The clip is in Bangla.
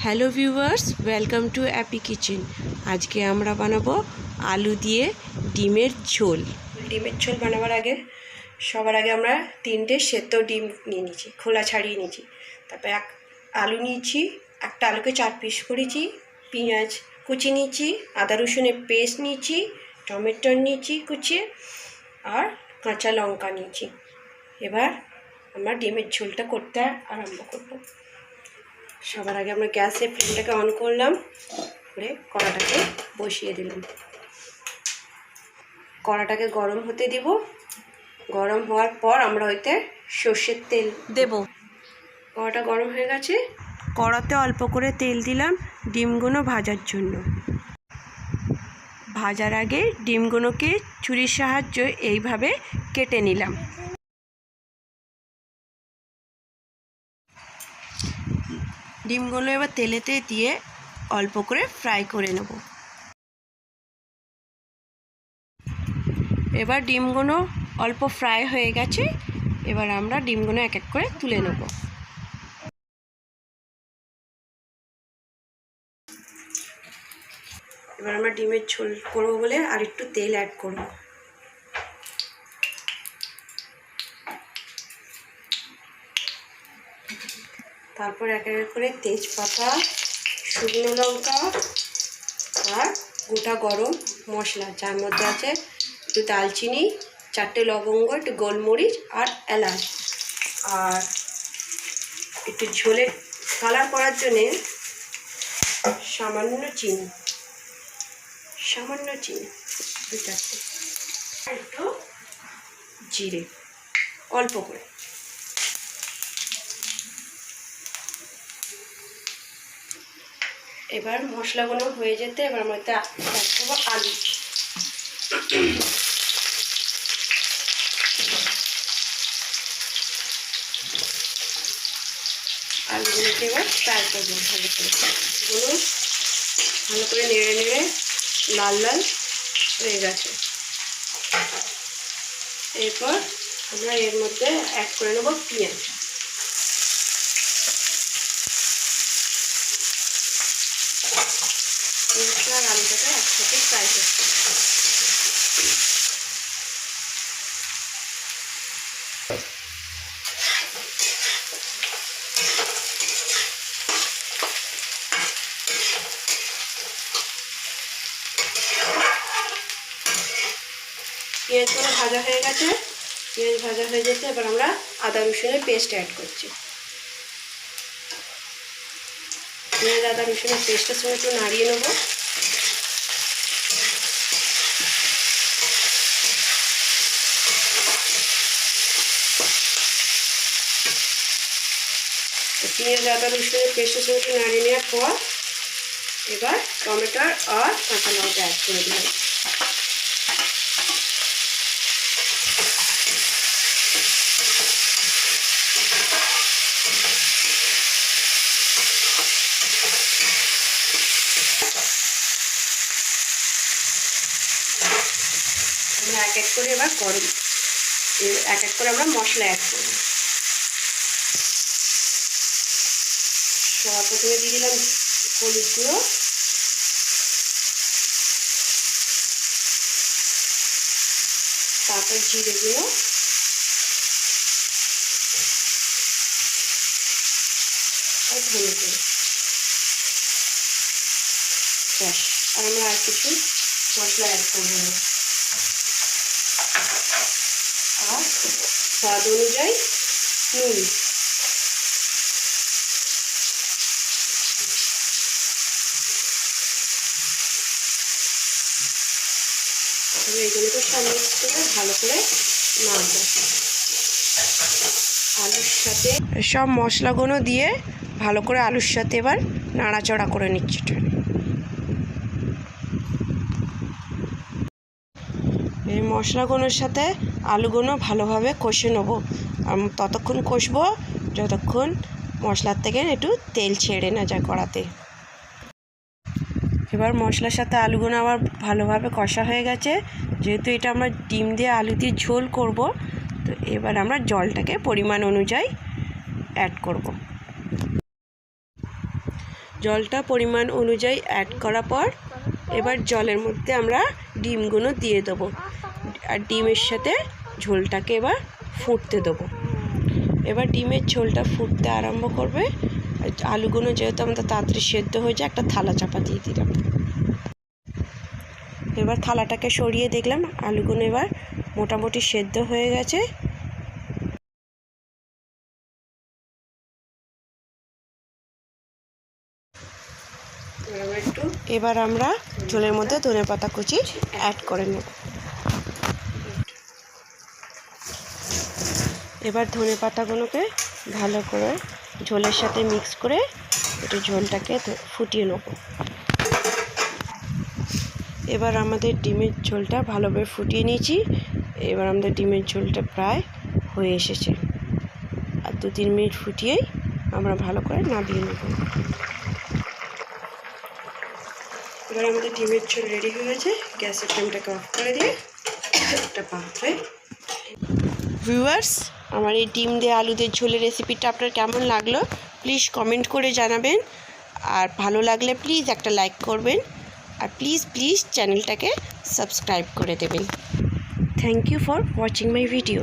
Hello viewers, welcome to Appy kitchen. আজকে আমরা বানাবো আলু দিয়ে ডিমের ঝোল। ডিমের ঝোল বানাবার আগে সবার আগে আমরা 3টে সেদ্ধ ডিম নিয়ে নিয়েছি, খোলা ছাড়িয়ে নিয়েছি। তারপর আলু নিয়েছি, একটা আলুকে 4 পিস করেছি, পেঁয়াজ কুচি নিয়েছি, আদা রসুনের পেস্ট নিয়েছি, টমেটো নিয়েছি কুচিয়ে, আর কাঁচা লঙ্কা নিয়েছি। এবার আমরা ডিমের ঝোলটা করতে আরম্ভ করব। সবার আগে আমরা গ্যাসের ফ্লেমটাকে অন করলাম, করে কড়াটাকে বসিয়ে দিলাম। কড়াটাকে গরম হতে দিব। গরম হওয়ার পর আমরা হইতে সর্ষের তেল দেব। কড়াটা গরম হয়ে গেছে, কড়াতে অল্প করে তেল দিলাম ডিমগুলো ভাজার জন্য। ভাজার আগে ডিমগুলোকে ছুরির সাহায্যে এইভাবে কেটে নিলাম। ডিমগুলো এবার তেলেতে দিয়ে অল্প করে ফ্রাই করে নেব। এবার ডিমগুলো অল্প ফ্রাই হয়ে গেছে, এবার আমরা ডিমগুলো এক এক করে তুলে নেব। এবার আমরা ডিমের ঝোল করবো বলে আর একটু তেল অ্যাড করব। তারপর এক এক করে তেজপাতা, শুকনো লঙ্কা আর গোটা গরম মশলা, যার মধ্যে আছে একটু দালচিনি, 4টে লবঙ্গ, একটু গোলমরিচ আর এলাচ, আর একটু ঝোলের কালার করার জন্যে সামান্য চিনি, 2-4টে, আর একটু জিরে অল্প করে। এবার মশলাগুলো হয়ে যেতে এবার মধ্যে অ্যাড করবো আলু। আলুগুলোকে এবার ফ্রাই করবো ভালো করে। এগুলো ভালো করে নেড়ে নেড়ে লাল লাল হয়ে গেছে। এরপর আমরা এর মধ্যে অ্যাড করে নেবো পেঁয়াজ। পেঁয়াজটা আর আলুটাকে একসাথে ফ্রাই করতে। পেঁয়াজগুলো ভাজা হয়ে গেছে, পেঁয়াজ ভাজা হয়ে যেতে এবার আমরা আদা রসুনের পেস্ট অ্যাড করছি। পেঁয়াজ আদা রসুনের পেস্টের সঙ্গে একটু নাড়িয়ে নেব। পেঁয়াজ আদা রসুনের পেস্টের সঙ্গে একটু নাড়িয়ে নেওয়ার পর এবার টমেটো আর কাঁচা লঙ্কা অ্যাড করে দিলাম। আমরা এক এক করে এবার এক এক করে আমরা মশলা অ্যাড করব। সবার প্রথমে দিয়ে দিলাম হলুদ গুঁড়ো, তারপর জিরে গুঁড়ো, আর ধনে গুঁড়ো, ব্যাস। আর আমরা আর কিছু মশলা অ্যাড করবো না। আর স্বাদ অনুযায়ী নুন। এইগুলোকে সব মিক্স করে ভালো করে নাড়ব। আলুর সাথে সব মশলাগুলো দিয়ে ভালো করে আলুর সাথে এবার নাড়াচড়া করে নিচ্ছি। এই মশলাগুলোর সাথে আলুগুলো ভালোভাবে কষে নেবো। ততক্ষণ কষবো যতক্ষণ মশলার থেকে একটু তেল ছেড়ে না যায় কড়াতে। এবার মশলার সাথে আলুগুলো আবার ভালোভাবে কষা হয়ে গেছে। যেহেতু এটা আমরা ডিম দিয়ে আলু দিয়ে ঝোল করব, তো এবার আমরা জলটাকে পরিমাণ অনুযায়ী অ্যাড করব। জলটা পরিমাণ অনুযায়ী অ্যাড করার পর এবার জলের মধ্যে আমরা ডিমগুলো দিয়ে দেবো, আর ডিমের সাথে ঝোলটাকে এবার ফুটতে দেবো। এবার ডিমের ঝোলটা ফুটতে আরম্ভ করবে। আলুগুলো যেহেতু আমাদের তাড়াতাড়ি সেদ্ধ হয়ে যায়, একটা থালা চাপা দিয়ে দিলাম। এবার থালাটাকে সরিয়ে দেখলাম আলুগুলো এবার মোটামুটি সেদ্ধ হয়ে গেছে। এবার আমরা ঝোলের মধ্যে ধনেপাতা কুচি অ্যাড করে নেব। এবার ধনেপাতাগুলোকে ভালো করে ঝোলের সাথে মিক্স করে একটু ঝোলটাকে ফুটিয়ে নেব। এবার আমাদের ডিমের ঝোলটা ভালোভাবে ফুটিয়ে নিয়েছি। এবার আমাদের ডিমের ঝোলটা প্রায় হয়ে এসেছে, আর 2-3 মিনিট ফুটিয়েই আমরা ভালো করে নামিয়ে নেব। এবার আমাদের ডিমের ঝোল রেডি হয়ে গেছে। গ্যাসের ফ্লেমটাকে অফ করে দিয়ে একটা পাত্রে। ভিউয়ার্স, আমার এই ডিম দিয়ে আলু দিয়ে ঝোলের রেসিপিটা আপনার কেমন লাগলো প্লিজ কমেন্ট করে জানাবেন, আর ভালো লাগলে প্লিজ একটা লাইক করবেন, আর প্লিজ চ্যানেলটাকে সাবস্ক্রাইব করে দেবেন। Thank you for watching my video.